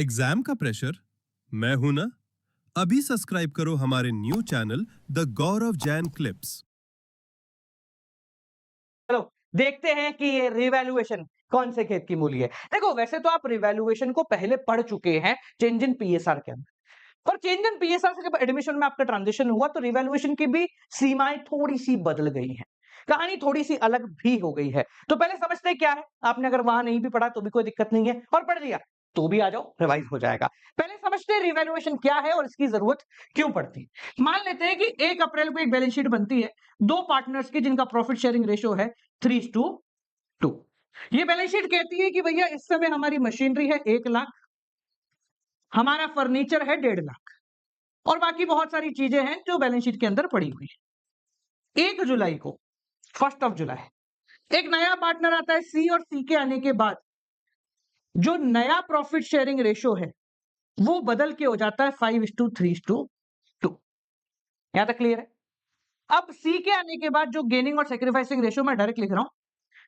Exam का pressure? मैं हूं ना। अभी सब्सक्राइब करो हमारे new channel the Gaurav Jain clips. चलो देखते हैं कि ये रिवैल्यूएशन कौन से खेत की मूली है। देखो वैसे तो आप रिवैल्यूएशन को पहले पढ़ चुके हैं चेंज इन पीएसआर के अंदर, और चेंज इन पीएसआर से जब एडमिशन में आपका ट्रांजिशन हुआ तो रिवैल्यूएशन की भी सीमाएं थोड़ी सी बदल गई हैं, कहानी थोड़ी सी अलग भी हो गई है। तो पहले समझते हैं क्या है। आपने अगर वहां नहीं भी पढ़ा तो भी कोई दिक्कत नहीं है, और पढ़ लिया तो भी आ जाओ, रिवाइज हो जाएगा। पहले समझते हैं रिवैल्यूएशन क्या है और इसकी जरूरत क्यों पड़ती है। मान लेते हैं कि 1 अप्रैल को एक बैलेंस शीट बनती है दो पार्टनर्स की जिनका प्रॉफिट शेयरिंग रेशियो है 3:2। ये बैलेंस शीट कहती है कि भैया इस समय हमारी मशीनरी है 1 लाख, हमारा फर्नीचर है 1.5 लाख, और बाकी बहुत सारी चीजें हैं जो बैलेंस शीट के अंदर पड़ी हुई है। 1 जुलाई को, 1 जुलाई, एक नया पार्टनर आता है सी, और सी के आने के बाद जो नया प्रॉफिट शेयरिंग रेशियो है वो बदल के हो जाता है 5:3:2। यहां तक क्लियर है। अब सी के आने के बाद जो गेनिंग और सेक्रीफाइसिंग रेशियो मैं डायरेक्ट लिख रहा हूं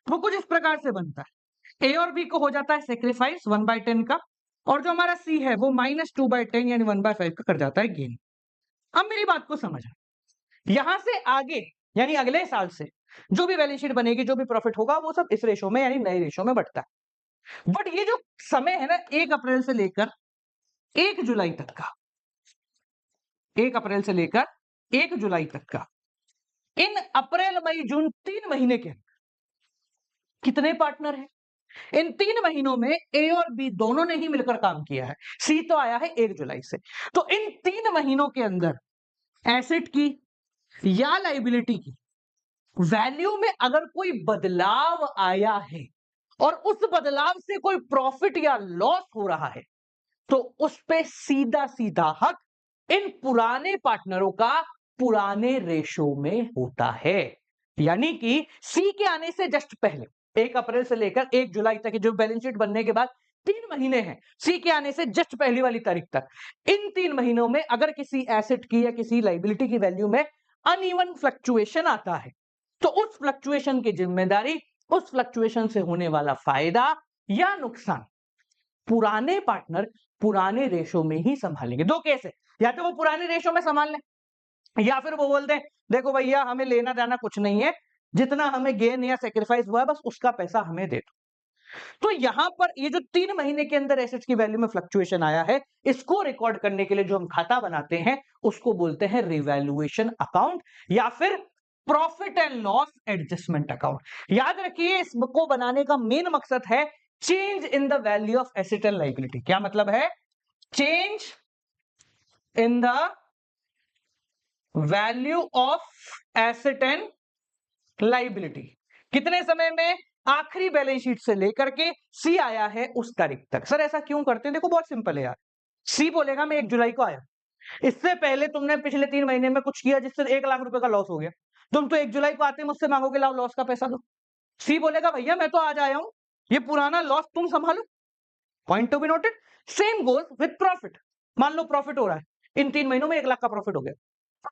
वो कुछ इस प्रकार से बनता है। ए और बी को हो जाता है सेक्रीफाइस 1/10 का, और जो हमारा सी है वो -2/10 यानी 1/5 का कर जाता है गेन। अब मेरी बात को समझ, यहां से आगे यानी अगले साल से जो भी बैलेंस शीट बनेगी, जो भी प्रॉफिट होगा, वो सब इस रेशो में यानी नए रेशो में बढ़ता है। बट ये जो समय है ना 1 अप्रैल से लेकर 1 जुलाई तक का, 1 अप्रैल से लेकर 1 जुलाई तक का, इन अप्रैल मई जून 3 महीने के कितने पार्टनर हैं? इन 3 महीनों में ए और बी दोनों ने ही मिलकर काम किया है। सी तो आया है 1 जुलाई से। तो इन 3 महीनों के अंदर एसेट की या लाइबिलिटी की वैल्यू में अगर कोई बदलाव आया है और उस बदलाव से कोई प्रॉफिट या लॉस हो रहा है, तो उस पे सीधा सीधा हक इन पुराने पार्टनरों का पुराने रेशो में होता है। यानी कि सी के आने से जस्ट पहले 1 अप्रैल से लेकर 1 जुलाई तक जो बैलेंस शीट बनने के बाद 3 महीने हैं, सी के आने से जस्ट पहली वाली तारीख तक, इन 3 महीनों में अगर किसी एसेट की या किसी लाइबिलिटी की वैल्यू में अनइवन फ्लक्चुएशन आता है, तो उस फ्लक्चुएशन की जिम्मेदारी, उस फ्लक्चुएशन से होने वाला फायदा या नुकसान पुराने पार्टनर पुराने रेशो में ही संभालेंगे। दो केस है, या तो वो पुराने रेशो में संभाल लें या फिर वो बोलते हैं देखो भैया हमें लेना देना कुछ नहीं है, जितना हमें गेन या सेक्रीफाइस हुआ है बस उसका पैसा हमें दे दो। तो यहां पर ये जो 3 महीने के अंदर एसेट्स की वैल्यू में फ्लक्चुएशन आया है, इसको रिकॉर्ड करने के लिए जो हम खाता बनाते हैं उसको बोलते हैं रिवैल्यूएशन अकाउंट या फिर profit and loss adjustment account. याद रखिए इसको बनाने का मेन मकसद है change in the value of asset and liability. क्या मतलब है? Change in the value of asset and liability. कितने समय में? आखिरी बैलेंस शीट से लेकर के सी आया है उस तारीख तक। सर ऐसा क्यों करते हैं? देखो बहुत सिंपल है यार। सी बोलेगा मैं 1 जुलाई को आया, इससे पहले तुमने पिछले 3 महीने में कुछ किया जिससे 1 लाख रुपए का लॉस हो गया, तुम तो 1 जुलाई को आते मुझसे मांगोगे लाओ लॉस का पैसा दो। सी बोलेगा भैया मैं तो आज आया हूं, ये पुराना लॉस तुम संभालो। Point to be noted. Same goes with profit. मान लो प्रॉफिट हो रहा है, इन 3 महीनों में 1 लाख का प्रॉफिट हो गया,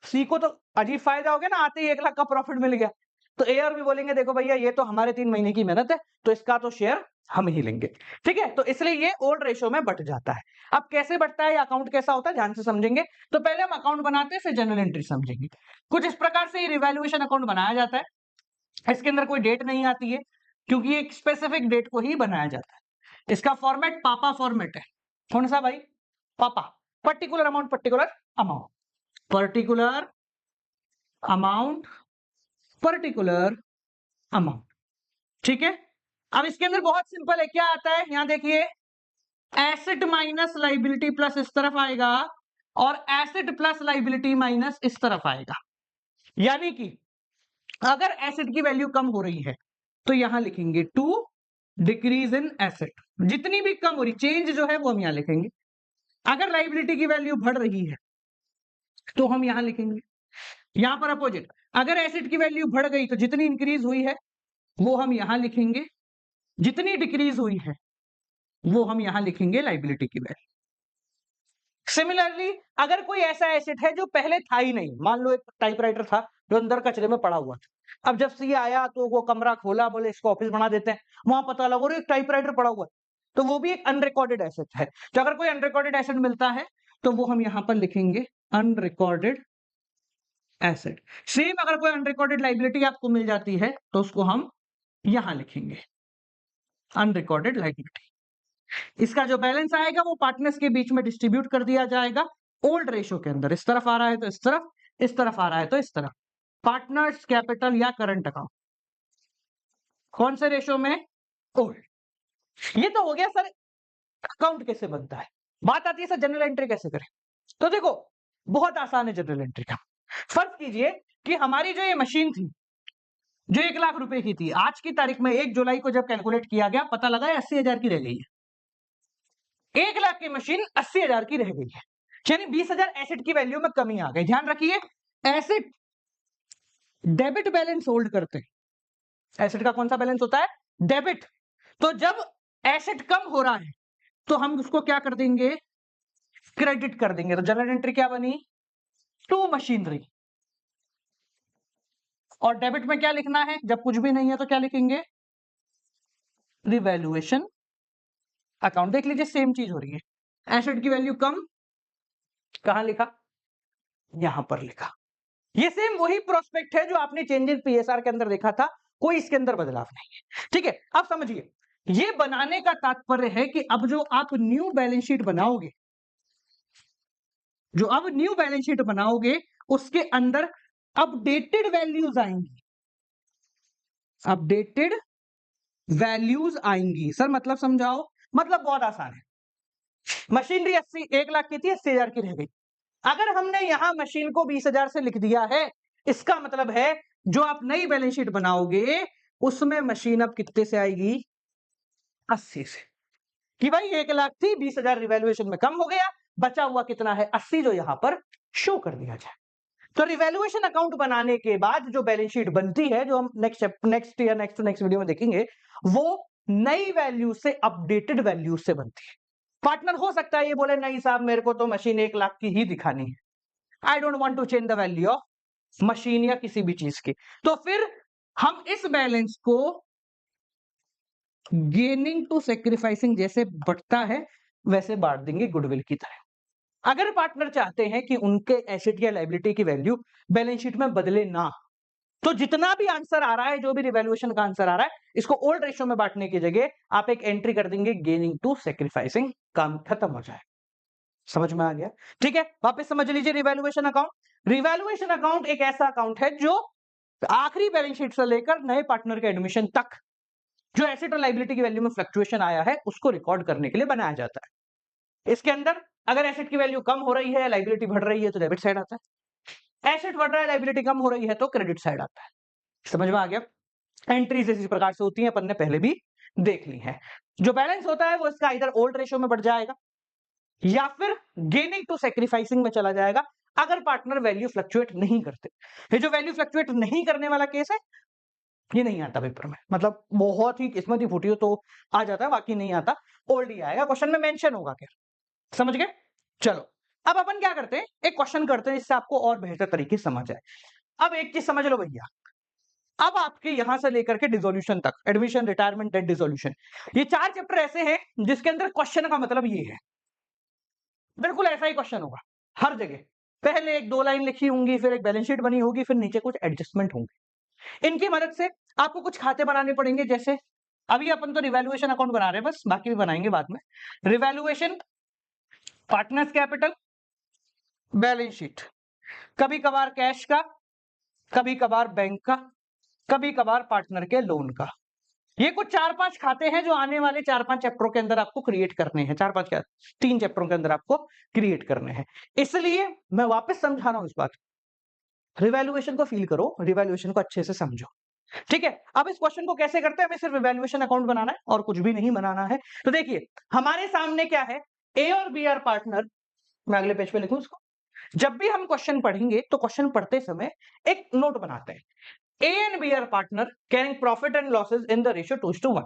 सी को तो अजीब फायदा हो गया ना, आते ही 1 लाख का प्रॉफिट मिल गया। तो ए और बी बोलेंगे देखो भैया ये तो हमारे 3 महीने की मेहनत है, तो इसका तो शेयर हम ही लेंगे। ठीक है, तो इसलिए ये ओल्ड रेशो में बट जाता है। अब कैसे बढ़ता है, अकाउंट कैसा होता है ध्यान से समझेंगे। तो पहले हम अकाउंट बनाते हैं फिर जनरल एंट्री समझेंगे। कुछ इस प्रकार से ये रिवैल्यूएशन अकाउंट बनाया जाता है। इसके अंदर कोई डेट नहीं आती है क्योंकि एक स्पेसिफिक डेट को ही बनाया जाता है। इसका फॉर्मेट पापा फॉर्मेट है। कौन सा भाई? पापा। Particular amount, particular amount, particular amount, particular amount. ठीक है। अब इसके अंदर बहुत सिंपल है, क्या आता है यहां देखिए, एसेट माइनस लाइबिलिटी प्लस इस तरफ आएगा और एसेट प्लस लाइबिलिटी माइनस इस तरफ आएगा। यानी कि अगर एसेट की वैल्यू कम हो रही है तो यहां लिखेंगे टू डिक्रीज इन एसेट, जितनी भी कम हो रही चेंज जो है वो हम यहां लिखेंगे। अगर लाइबिलिटी की वैल्यू बढ़ रही है तो हम यहां लिखेंगे, यहां पर अपोजिट, अगर एसेट की वैल्यू बढ़ गई तो जितनी इंक्रीज हुई है वो हम यहां लिखेंगे, जितनी डिक्रीज हुई है वो हम यहां लिखेंगे लाइबिलिटी की वैल्यू। सिमिलरली अगर कोई ऐसा एसेट है जो पहले था ही नहीं, मान लो एक टाइपराइटर था जो अंदर कचरे में पड़ा हुआ था, अब जब सी आया तो वो कमरा खोला, बोले इसको ऑफिस बना देते हैं, वहां पता लगा एक टाइपराइटर पड़ा हुआ है, तो वो भी एक अनरिकॉर्डेड एसेट है। तो अगर कोई अनरिकॉर्डेड एसेट मिलता है तो वो हम यहां पर लिखेंगे अनरिकॉर्डेड एसेट। सेम अगर कोई अनरिकॉर्डेड लाइबिलिटी आपको मिल जाती है तो उसको हम यहां लिखेंगे अनरिकॉर्डेड लाइबिलिटी। इसका जो बैलेंस आएगा वो पार्टनर्स के बीच में डिस्ट्रीब्यूट कर दिया जाएगा ओल्ड रेशो के अंदर। इस तरफ आ रहा है तो इस तरफ, इस तरफ आ रहा है तो इस तरफ। पार्टनर्स कैपिटल या करंट अकाउंट कौन से रेशो में? ओल्ड। ये तो हो गया सर अकाउंट कैसे बनता है। बात आती है सर जनरल एंट्री कैसे करें। तो देखो बहुत आसान है जनरल एंट्री का। फर्ज कीजिए कि हमारी जो ये मशीन थी जो 1 लाख रुपए की थी, आज की तारीख में 1 जुलाई को जब कैलकुलेट किया गया पता लगा 80,000 की रह गई है। 1 लाख की मशीन 80,000 की रह गई है, यानी 20,000 एसेट की वैल्यू में कमी आ गई। ध्यान रखिए एसेट डेबिट बैलेंस होल्ड करते हैं। एसेट का कौन सा बैलेंस होता है? डेबिट। तो जब एसेट कम हो रहा है तो हम उसको क्या कर देंगे? क्रेडिट कर देंगे। तो जनरल एंट्री क्या बनी? To machinery. और डेबिट में क्या लिखना है? जब कुछ भी नहीं है तो क्या लिखेंगे? Revaluation account. देख लीजिए सेम चीज हो रही है। एसेट की वैल्यू कम, कहां लिखा? यहां पर लिखा। ये सेम वही प्रोस्पेक्ट है जो आपने चेंज इन पीएसआर के अंदर देखा था, कोई इसके अंदर बदलाव नहीं है। ठीक है, अब समझिए ये बनाने का तात्पर्य है कि अब जो आप न्यू बैलेंस शीट बनाओगे, जो अब न्यू बैलेंस शीट बनाओगे उसके अंदर अपडेटेड वैल्यूज आएंगी। अपडेटेड वैल्यूज आएंगी। सर मतलब समझाओ। मतलब बहुत आसान है। मशीनरी 1 लाख की थी, 80,000 की रह गई। अगर हमने यहां मशीन को 20,000 से लिख दिया है, इसका मतलब है जो आप नई बैलेंस शीट बनाओगे उसमें मशीन अब कितने से आएगी? 80 से। कि भाई 1 लाख थी, 20,000 रिवैल्यूएशन में कम हो गया, बचा हुआ कितना है? 80, जो यहां पर शो कर दिया जाए। तो रिवैल्यूएशन अकाउंट बनाने के बाद जो बैलेंस शीट बनती है, जो हम नेक्स्ट या नेक्स्ट वीडियो में देखेंगे, वो नई वैल्यू से अपडेटेड वैल्यू से बनती है। पार्टनर हो सकता है ये बोले नहीं साहब मेरे को तो मशीन 1 लाख की ही दिखानी है, I don't want to change the value of machine या किसी भी चीज की। तो फिर हम इस बैलेंस को गेनिंग टू सेक्रीफाइसिंग जैसे बढ़ता है वैसे बांट देंगे गुडविल की तरह। अगर पार्टनर चाहते हैं कि उनके एसेट या लायबिलिटी की वैल्यू बैलेंस शीट में बदले ना, तो जितना भी आंसर आ रहा है, जो भी रिवैल्यूएशन का आंसर आ रहा है, इसको ओल्ड रेशियो में बांटने की जगह आप एक एंट्री कर देंगे गेनिंग टू सेक्रीफाइसिंग, काम खत्म हो जाए। समझ में आ गया? ठीक है, वापस समझ लीजिए रिवैल्यूएशन अकाउंट। रिवैल्यूएशन अकाउंट एक ऐसा अकाउंट है जो आखिरी बैलेंस शीट से लेकर नए पार्टनर के एडमिशन तक जो एसेट और लायबिलिटी की वैल्यू में फ्लक्चुएशन आया है उसको रिकॉर्ड करने के लिए बनाया जाता है। इसके अंदर अगर एसेट की वैल्यू कम हो रही है, लायबिलिटी बढ़ रही है तो डेबिट साइड आता है। एसेट बढ़ रहा है, लायबिलिटी कम हो रही है तो क्रेडिट साइड आता है। समझ में आ गया? एंट्रीज इसी प्रकार से होती हैं, अपन ने पहले भी देख ली है। जो बैलेंस होता है वो इसका इधर ओल्ड रेशियो में बढ़ जाएगा या फिर गेनिंग टू सेक्रीफाइसिंग में चला जाएगा अगर पार्टनर वैल्यू फ्लक्चुएट नहीं करते। ये जो वैल्यू फ्लक्चुएट नहीं करने वाला केस है ये नहीं आता पेपर में, मतलब बहुत ही किस्मत ही फूटी हो तो आ जाता है, बाकी नहीं आता, ओल्ड ही आएगा, क्वेश्चन में मेंशन होगा। क्या समझ गए? चलो अब अपन क्या करते हैं, एक क्वेश्चन करते हैं जिससे आपको और बेहतर तरीके से समझ आए। अब एक चीज समझ लो भैया, अब आपके यहां से लेकर के डिसोल्यूशन तक, एडमिशन, रिटायरमेंट, डेट डिसोल्यूशन, ये 4 चैप्टर ऐसे हैं जिसके अंदर क्वेश्चन का मतलब ये है, बिल्कुल ऐसा ही क्वेश्चन होगा हर जगह। पहले 1-2 लाइन लिखी होंगी, फिर एक बैलेंस शीट बनी होगी, फिर नीचे कुछ एडजस्टमेंट होंगे। इनकी मदद से आपको कुछ खाते बनाने पड़ेंगे, जैसे अभी अपन तो रिवैल्यूएशन अकाउंट बना रहे हैं, बस बाकी भी बनाएंगे बाद में। Revaluation, partners capital, balance sheet, कभी कभार कैश का, कभी कभार बैंक का, कभी कभार पार्टनर के लोन का। ये कुछ 4-5 खाते हैं जो आने वाले 4-5 चैप्टरों के अंदर आपको क्रिएट करने हैं। 4-5 क्या, 3 चैप्टरों के अंदर आपको क्रिएट करने हैं। इसलिए मैं वापस समझा रहा हूं इस बात, रिवैल्यूएशन को फील करो, रिवैल्यूएशन को अच्छे से समझो। ठीक है, अब इस क्वेश्चन को कैसे करते हैं, हमें सिर्फ रिवैल्यूएशन अकाउंट बनाना है और कुछ भी नहीं बनाना है। तो देखिए हमारे सामने क्या है, ए और बी आर पार्टनर। मैं अगले पेज पे लिखूं इसको। जब भी हम क्वेश्चन पढ़ेंगे तो क्वेश्चन पढ़ते समय एक नोट बनाते हैं, A and B are partner carrying profit and losses in the ratio 2:1।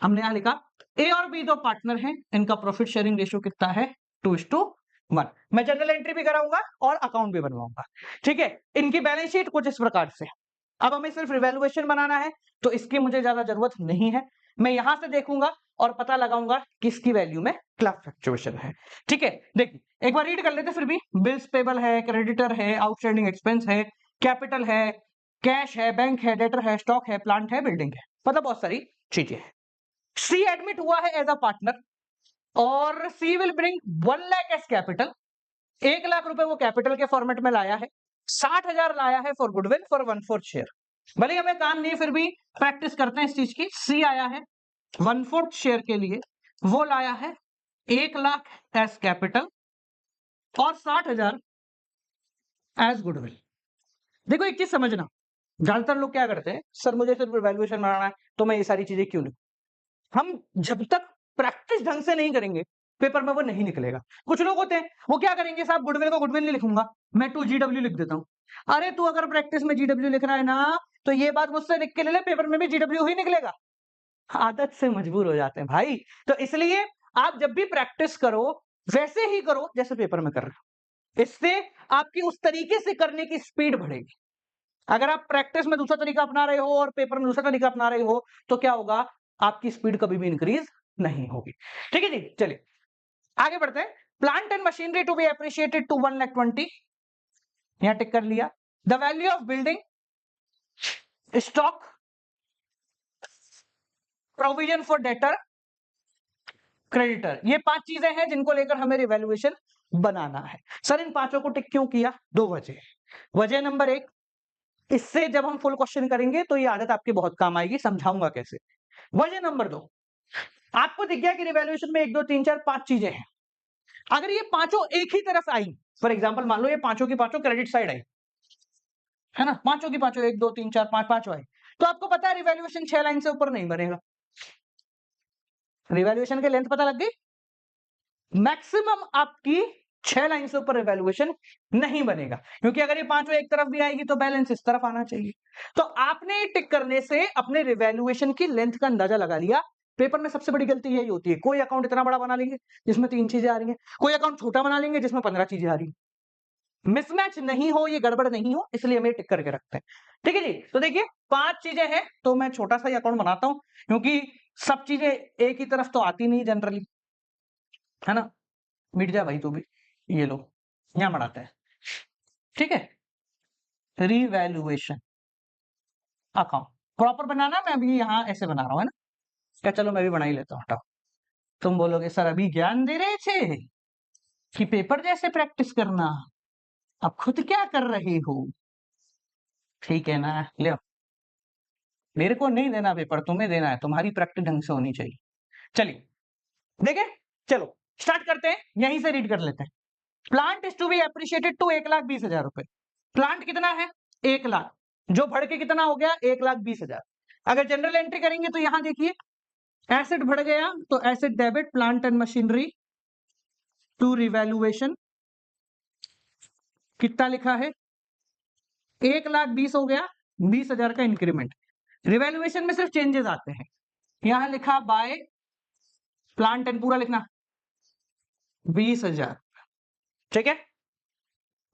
हमने यहां लिखा A और B दो पार्टनर हैं, इनका प्रॉफिट शेयरिंग रेशियो कितना है? 2:1। मैं जनरल एंट्री भी कराऊंगा और अकाउंट भी बनवाऊंगा। ठीक है, इनकी बैलेंस शीट कुछ इस प्रकार से। अब हमें सिर्फ रिवैल्यूएशन बनाना है तो इसकी मुझे ज्यादा जरूरत नहीं है। मैं यहां से देखूंगा और पता लगाऊंगा किसकी वैल्यू में क्या फ्लक्चुएशन है। ठीक है, देखिए एक बार रीड कर लेते, फिर भी बिल्स पेबल है, क्रेडिटर है, आउटस्टैंडिंग एक्सपेंस है, कैपिटल है, कैश है, बैंक है, डेटर है, स्टॉक है, प्लांट है, बिल्डिंग है, मतलब बहुत सारी चीजें हैं। सी एडमिट हुआ है एज अ पार्टनर और she will bring 1 lakh as capital. 1 lakh रुपए वो कैपिटल के फॉर्मेट में लाया है, 60,000 लाया है फॉर गुडविल फॉर 1/4 शेयर। भले ही हमें काम नहीं, फिर भी प्रैक्टिस करते हैं इस चीज की। सी आया है 1/4 शेयर के लिए, वो लाया है 1 लाख एज कैपिटल और 60,000 एज गुडविल। देखो एक चीज समझना, ज्यादातर लोग क्या करते हैं, सर मुझे सिर्फ वैल्यूएशन बनाना है तो मैं ये सारी चीजें क्यों लिखूं। हम जब तक प्रैक्टिस ढंग से नहीं करेंगे पेपर में वो नहीं निकलेगा। कुछ लोग होते हैं वो क्या करेंगे, साहब गुडविल को गुडविल नहीं लिखूंगा, मैं 2GW लिख देता हूं। अरे तू अगर प्रैक्टिस में GW लिख रहा है ना, तो ये बात मुझसे लिख के ले ले, पेपर में भी GW ही निकलेगा। आदत से मजबूर हो जाते हैं भाई। तो इसलिए आप जब भी प्रैक्टिस करो वैसे ही करो जैसे पेपर में कर रहे हो, इससे आपकी उस तरीके से करने की स्पीड बढ़ेगी। अगर आप प्रैक्टिस में दूसरा तरीका अपना रहे हो और पेपर में दूसरा तरीका अपना रहे हो तो क्या होगा, आपकी स्पीड कभी भी इंक्रीज नहीं होगी। ठीक है जी, चलिए आगे बढ़ते हैं। Plant and machinery to be appreciated to 1,20,000, यहां टिक कर लिया। The value of building, stock, provision for debtor, creditor, ये 5 चीजें हैं जिनको लेकर हमें रिवैल्यूएशन बनाना है। सर इन 5 को टिक क्यों किया, 2 वजह। वजह नंबर 1, इससे जब हम फुल क्वेश्चन करेंगे तो ये आदत आपकी बहुत काम आएगी, समझाऊंगा कैसे। वजह नंबर 2, आपको दिख गया कि रिवैल्यूएशन में 1 2 3 4 5 चीजें हैं। अगर ये पांचों एक ही तरफ आई, फॉर एग्जांपल मान लो ये पांचों की पांचों क्रेडिट साइड आई, है ना, पांचों की पांचों 1 2 3 4 5 पांचों आई, तो आपको पता है रिवैल्यूएशन 6 लाइन से ऊपर नहीं बनेगा। रिवैल्यूएशन की लेंथ पता लग गई, मैक्सिमम आपकी 6 लाइन से ऊपर रिवैल्यूएशन नहीं बनेगा, क्योंकि अगर ये पांचों एक तरफ भी आएगी तो बैलेंस इस तरफ आना चाहिए। तो आपने टिक करने से अपने रिवैल्यूएशन की लेंथ का अंदाजा लगा लिया। पेपर में सबसे बड़ी गलती यही होती है, कोई अकाउंट इतना बड़ा बना लेंगे जिसमें 3 चीजें आ रही हैं, कोई अकाउंट छोटा बना लेंगे जिसमें 15 चीजें आ रही हैं। मिसमैच नहीं हो, ये गड़बड़ नहीं हो, इसलिए हम ये टिक करके रखते हैं। ठीक है जी, तो देखिए 5 चीजें हैं तो मैं छोटा सा ही अकाउंट बनाता हूं, क्योंकि सब चीजें एक ही तरफ तो आती नहीं जनरली, है ना। मिट जा भाई तू भी, ये लो यहां बढ़ाते हैं। ठीक है, रिवैल्यूएशन अकाउंट प्रॉपर बनाना, मैं अभी यहां ऐसे बना रहा हूं, है ना। क्या, चलो मैं भी बना ही लेता हूं, हटाओ। तुम बोलोगे सर अभी ज्ञान दे रहे थे कि पेपर जैसे प्रैक्टिस करना, अब खुद क्या कर रहे हो। ठीक है ना, ले मेरे को नहीं देना पेपर, तुम्हें देना है, तुम्हारी प्रैक्टिस ढंग से होनी चाहिए। चलिए देखे, चलो स्टार्ट करते हैं, यहीं से रीड कर लेते हैं। Plant is to be appreciated to 1,20,000 रुपए। प्लांट कितना है, 1 लाख, जो बढ़ के कितना हो गया, 1,20,000। अगर जनरल एंट्री करेंगे तो यहां देखिए एसेट बढ़ गया, तो asset debit plant and machinery to revaluation कितना लिखा है, 1,20,000 हो गया, 20,000 का इंक्रीमेंट। रिवैल्यूएशन में सिर्फ चेंजेस आते हैं, यहां लिखा बाय प्लांट एंड पूरा लिखना 20,000। ठीक है,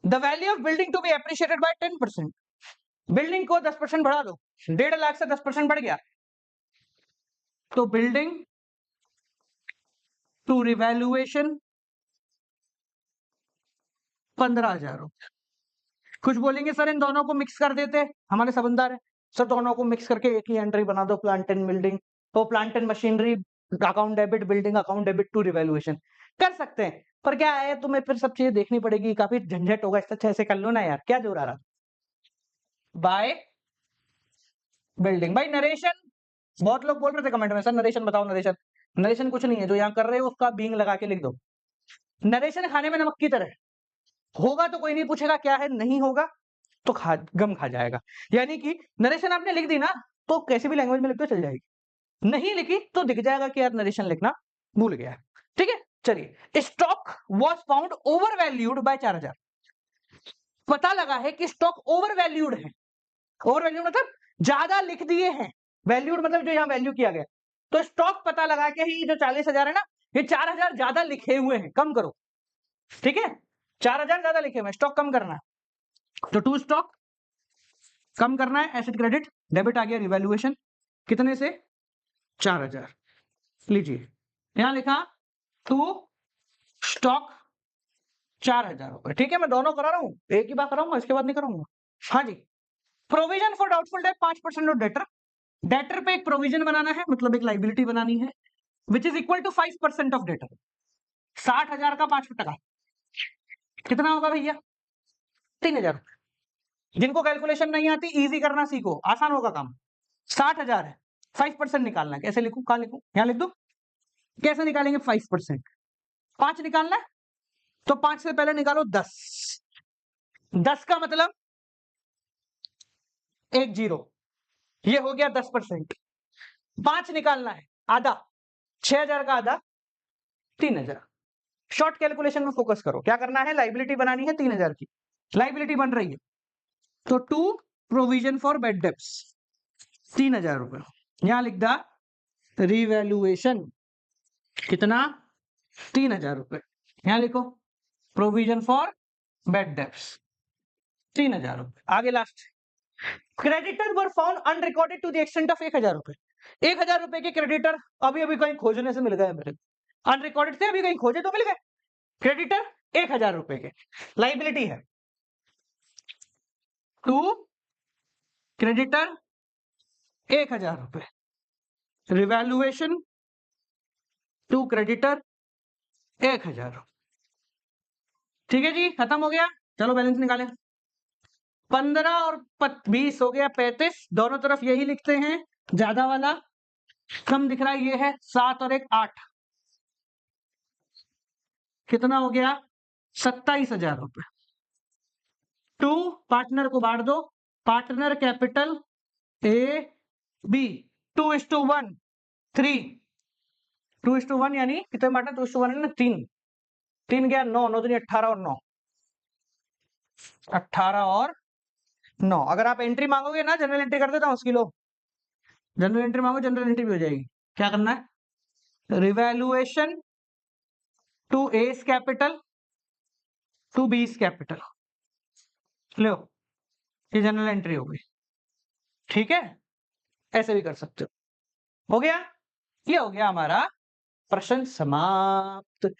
the value of building to be appreciated by 10%, building को 10% बढ़ा दो, 1.5 लाख से 10% बढ़ गया, तो बिल्डिंग टू रिवैल्यूएशन 15,000 रुपए। कुछ बोलेंगे सर इन दोनों को मिक्स कर देते, हमारे समझदार है, सर दोनों को मिक्स करके एक ही एंट्री बना दो, प्लांट एंड बिल्डिंग, तो plant and machinery account debit, building account debit to revaluation कर सकते हैं। पर क्या है, तुम्हें फिर सब चीजें देखनी पड़ेगी, काफी झंझट होगा, इससे अच्छा ऐसे कर लो ना यार, क्या जोर आ रहा। बाय बिल्डिंग, भाई नरेशन, बहुत लोग बोल रहे थे कमेंट में, सर नरेशन बताओ, नरेशन, नरेशन कुछ नहीं है, जो यहाँ कर रहे हो उसका बींग लगा के लिख दो। नरेशन खाने में नमक की तरह होगा तो कोई नहीं पूछेगा क्या है, नहीं होगा तो गम खा जाएगा। यानी कि नरेशन आपने लिख दी ना, तो कैसी भी लैंग्वेज में लिख दो चल जाएगी, नहीं लिखी तो दिख जाएगा कि यार नरेशन लिखना भूल गया है। ठीक है, चलिए stock was found over valued bye 4,000। पता लगा है कि स्टॉक ओवर वैल्यूड है, ओवर वैल्यूड मतलब ज्यादा लिख दिए हैं, वैल्यूड मतलब जो यहाँ वैल्यू किया गया, तो स्टॉक पता लगा के ही जो 40,000 है ना, ये 4,000 ज्यादा लिखे हुए हैं, कम करो। ठीक है, 4,000 ज्यादा लिखे हुए, स्टॉक कम करना, तो टू स्टॉक कम करना है, एसेट क्रेडिट डेबिट आ गया, रिवैल्यूएशन कितने से 4000 लीजिए, यहां लिखा टू स्टॉक 4000 रुपए। ठीक है, मैं दोनों करा रहा हूं, एक ही बार कराऊंगा, इसके बाद नहीं कराऊंगा। हाँ जी, provision for doubtful debt 5% of debtor. Debtor पे एक प्रोविजन बनाना है, मतलब एक लाइबिलिटी बनानी है, which is equal to 5% of debtor. 60,000 का 5%, कितना होगा भैया? 3,000। जिनको कैलकुलेशन नहीं आती, इजी करना सीखो, आसान होगा काम। 60,000 है, 5% निकालना है, कैसे लिखूं, कहां लिखूं, यहां लिख दो। कैसे निकालेंगे 5%? 5 निकालना है, तो 5 से पहले निकालो 10। 10 का मतलब 1 0, ये हो गया 10%। 5 निकालना है, आधा, 6,000 का आधा 3,000। शॉर्ट कैलकुलेशन में फोकस करो, क्या करना है, लाइबिलिटी बनानी है 3,000 की, लाइबिलिटी बन रही है, तो to provision for bad debts 3,000 रुपए। यहां लिख दा रिवैल्यूएशन कितना, 3,000 रुपए। यहां लिखो प्रोविजन फॉर बेड डेप्स 3,000 रुपए। आगे last, creditor were found unrecorded to the extent of 1,000 रुपए। 1,000 रुपए के क्रेडिटर अभी अभी कहीं खोजने से मिल गए मेरे, अनरिकॉर्डेड थे, अभी कहीं खोजे तो मिल गए। क्रेडिटर 1,000 रुपए के, लाइबिलिटी है टू क्रेडिटर 1,000 रुपए, रिवैल्यूएशन टू क्रेडिटर 1,000। ठीक है जी, खत्म हो गया। चलो बैलेंस निकालें। 15 और 20 हो गया 35, दोनों तरफ यही लिखते हैं, ज्यादा वाला कम दिख रहा है, ये है 7 और 1 8, कितना हो गया 27,000 रुपए। टू पार्टनर को बांट दो, पार्टनर कैपिटल ए बी 2:1 3, 2:1 यानी कितने बांटा, 2:1 है ना, 3 3 गया 9, 9 दूनी 18 और 9, 18 और 9। अगर आप एंट्री मांगोगे ना, जनरल एंट्री कर देता हूं उसकी, लो जनरल एंट्री मांगो, जनरल एंट्री भी हो जाएगी। क्या करना है, revaluation to A's capital to B's capital, लो ये जनरल एंट्री हो गई। ठीक है, ऐसे भी कर सकते हो गया, ये हो गया हमारा प्रश्न समाप्त।